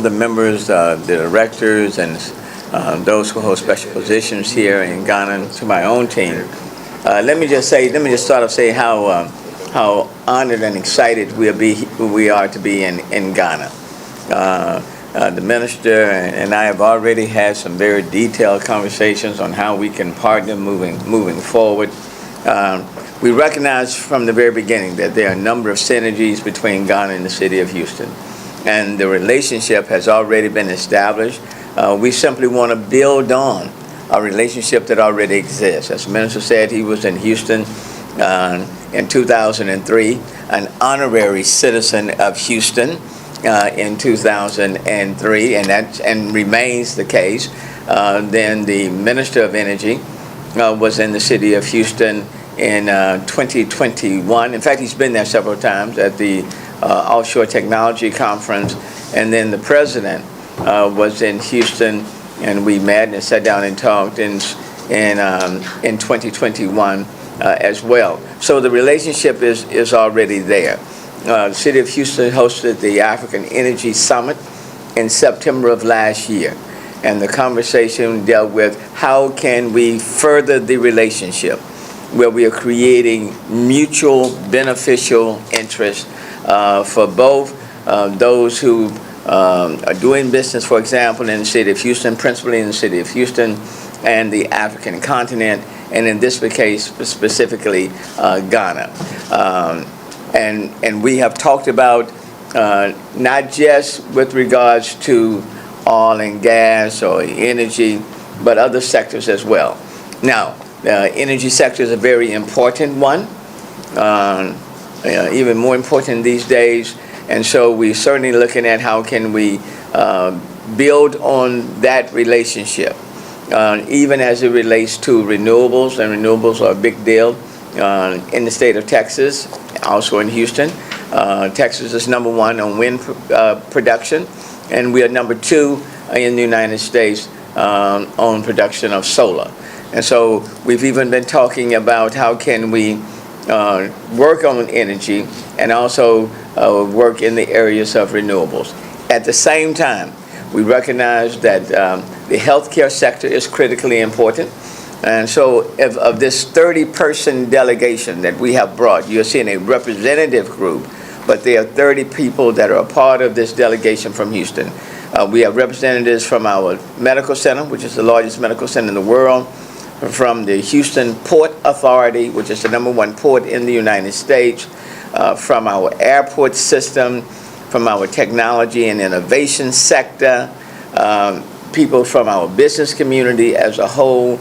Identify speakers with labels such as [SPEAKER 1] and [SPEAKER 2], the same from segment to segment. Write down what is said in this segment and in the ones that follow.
[SPEAKER 1] the members, the directors, and those who hold special positions here in Ghana, to my own team. Let me just start off saying how honored and excited we are to be in Ghana. The minister and I have already had some very detailed conversations on how we can partner moving forward. We recognize from the very beginning that there are a number of synergies between Ghana and the city of Houston, and the relationship has already been established. We simply want to build on a relationship that already exists. As the minister said, he was in Houston in 2003, an honorary citizen of Houston in 2003, and remains the case. Then the Minister of Energy was in the city of Houston in 2021. In fact, he's been there several times at the Offshore Technology Conference. And then the President was in Houston, and we met and sat down and talked in 2021 as well. So the relationship is already there. The city of Houston hosted the African Energy Summit in September of last year. And the conversation dealt with how can we further the relationship where we are creating mutual beneficial interest for both those who are doing business, for example, in the city of Houston, principally in the city of Houston, and the African continent, and in this case, specifically Ghana. And we have talked about not just with regards to oil and gas or energy, but other sectors as well. Now, the energy sector is a very important one, even more important these days. And so we're certainly looking at how can we build on that relationship, even as it relates to renewables, and renewables are a big deal in the state of Texas, also in Houston. Texas is #1 on wind production, and we are #2 in the United States on production of solar. And so we've even been talking about how can we work on energy and also work in the areas of renewables. At the same time, we recognize that the healthcare sector is critically important. And so of this 30-person delegation that we have brought, you're seeing a representative group, but there are 30 people that are a part of this delegation from Houston. We have representatives from our medical center, which is the largest medical center in the world, from the Houston Port Authority, which is the #1 port in the United States, from our airport system, from our technology and innovation sector, people from our business community as a whole.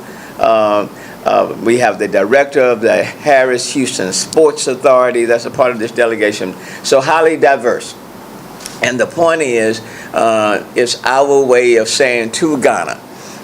[SPEAKER 1] We have the director of the Harris Houston Sports Authority that's a part of this delegation. So highly diverse. And the point is, it's our way of saying to Ghana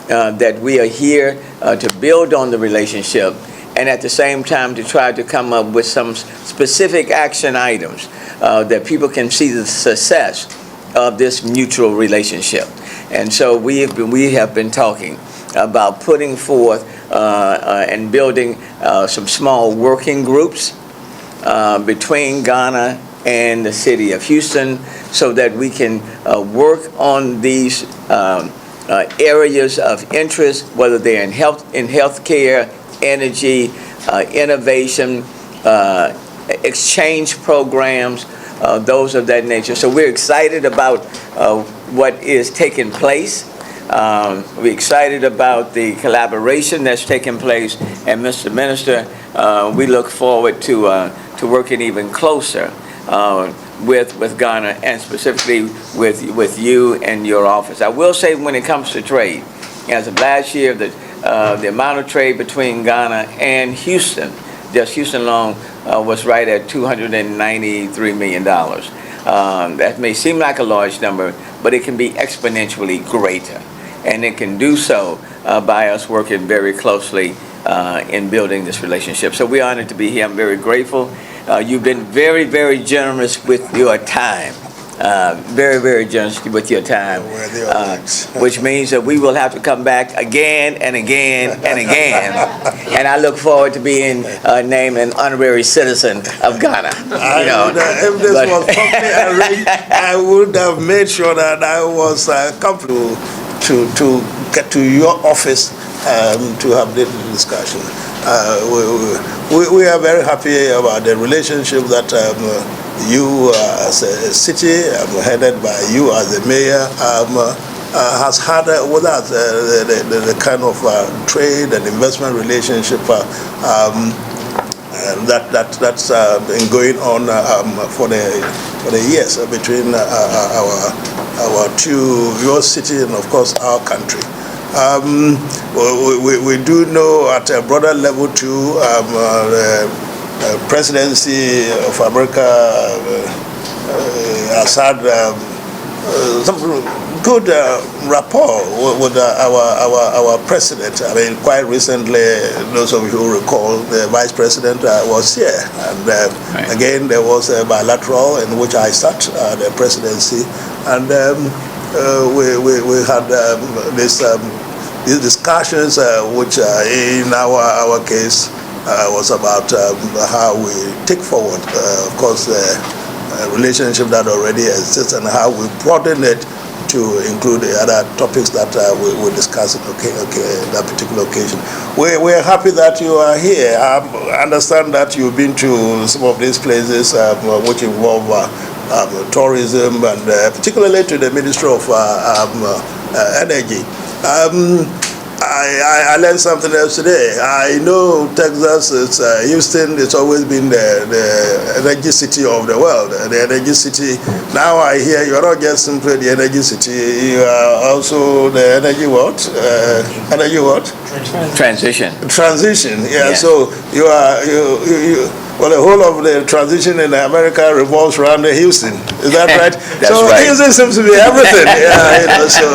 [SPEAKER 1] that we are here to build on the relationship, and at the same time to try to come up with some specific action items that people can see the success of this mutual relationship. And so we have been talking about putting forth and building some small working groups between Ghana and the city of Houston, so that we can work on these areas of interest, whether they're in healthcare, energy, innovation, exchange programs, those of that nature. So we're excited about what is taking place. We're excited about the collaboration that's taking place, and Mr. Minister, we look forward to working even closer with Ghana, and specifically with you and your office. I will say, when it comes to trade, as of last year, the amount of trade between Ghana and Houston, just Houston alone, was right at $293 million. That may seem like a large number, but it can be exponentially greater. And it can do so by us working very closely in building this relationship. So we're honored to be here. I'm very grateful. You've been very, very generous with your time. Very, very generous with your time, which means that we will have to come back again and again and again. And I look forward to being named an honorary citizen of Ghana.
[SPEAKER 2] If this was properly arranged, I would have made sure that I was comfortable to get to your office to have this discussion. We are very happy about the relationship that you as a city, headed by you as the mayor, has had with us, the kind of trade and investment relationship that's been going on for the years between your city and of course our country. We do know at a broader level too, the presidency of America has had some good rapport with our president. I mean, quite recently, those of you who recall, the vice president was here, and again there was a bilateral in which I sat the presidency, and we had these discussions, which in our case was about how we take forward, of course, the relationship that already exists and how we broaden it to include the other topics that we discuss on that particular occasion. We're happy that you are here. I understand that you've been to some of these places which involve tourism, and particularly to the Ministry of Energy. I learned something else today. I know Texas, Houston, it's always been the energy city of the world, the energy city. Now I hear you are not just simply the energy city, you are also the energy what? Energy what? Transition, yeah. Yes. So you well, the whole of the transition in America revolves around Houston. Is that right?
[SPEAKER 1] That's so right.
[SPEAKER 2] Houston seems to be everything. So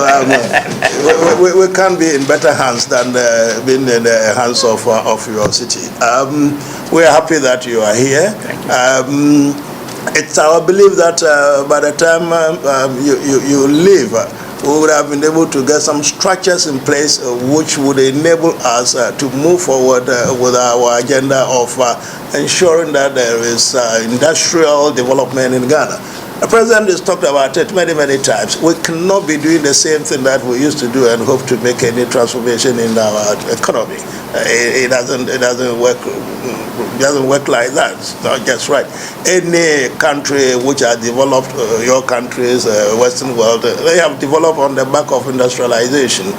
[SPEAKER 2] we can't be in better hands than being in the hands of your city. We are happy that you are here. It's our belief that by the time you leave, we would have been able to get some structures in place which would enable us to move forward with our agenda of ensuring that there is industrial development in Ghana. The president has talked about it many, many times. We cannot be doing the same thing that we used to do and hope to make any transformation in our economy. It doesn't work. It doesn't work like that. It's not just right. Any country which has developed, your countries, Western world, they have developed on the back of industrialization.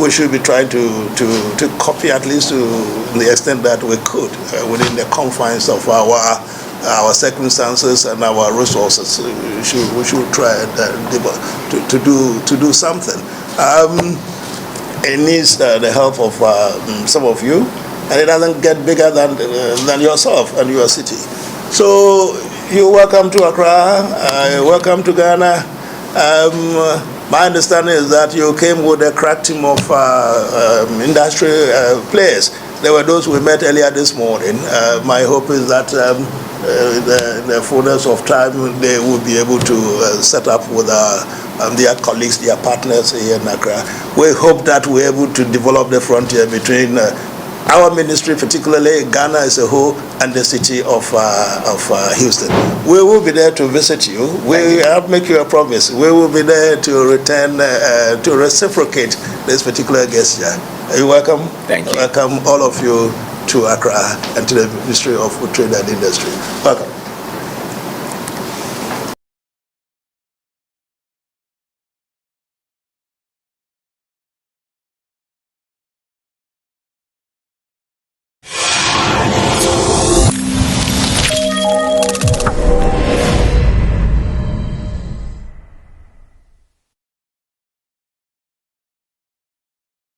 [SPEAKER 2] We should be trying to copy, at least to the extent that we could, within the confines of our circumstances and our resources. We should try to do something. It needs the help of some of you, and it doesn't get bigger than yourself and your city. So you're welcome to Accra. Welcome to Ghana. My understanding is that you came with a crack team of industry players. There were those we met earlier this morning. My hope is that in the fullness of time, they will be able to set up with their colleagues, their partners here in Accra. We hope that we're able to develop the frontier between our ministry, particularly Ghana as a whole, and the city of Houston. We will be there to visit you. I'll make you a promise. We will be there to return, to reciprocate this particular gesture. Are you welcome?
[SPEAKER 1] Thank you.
[SPEAKER 2] Welcome all of you to Accra and to the Ministry of Trade and Industry. Welcome.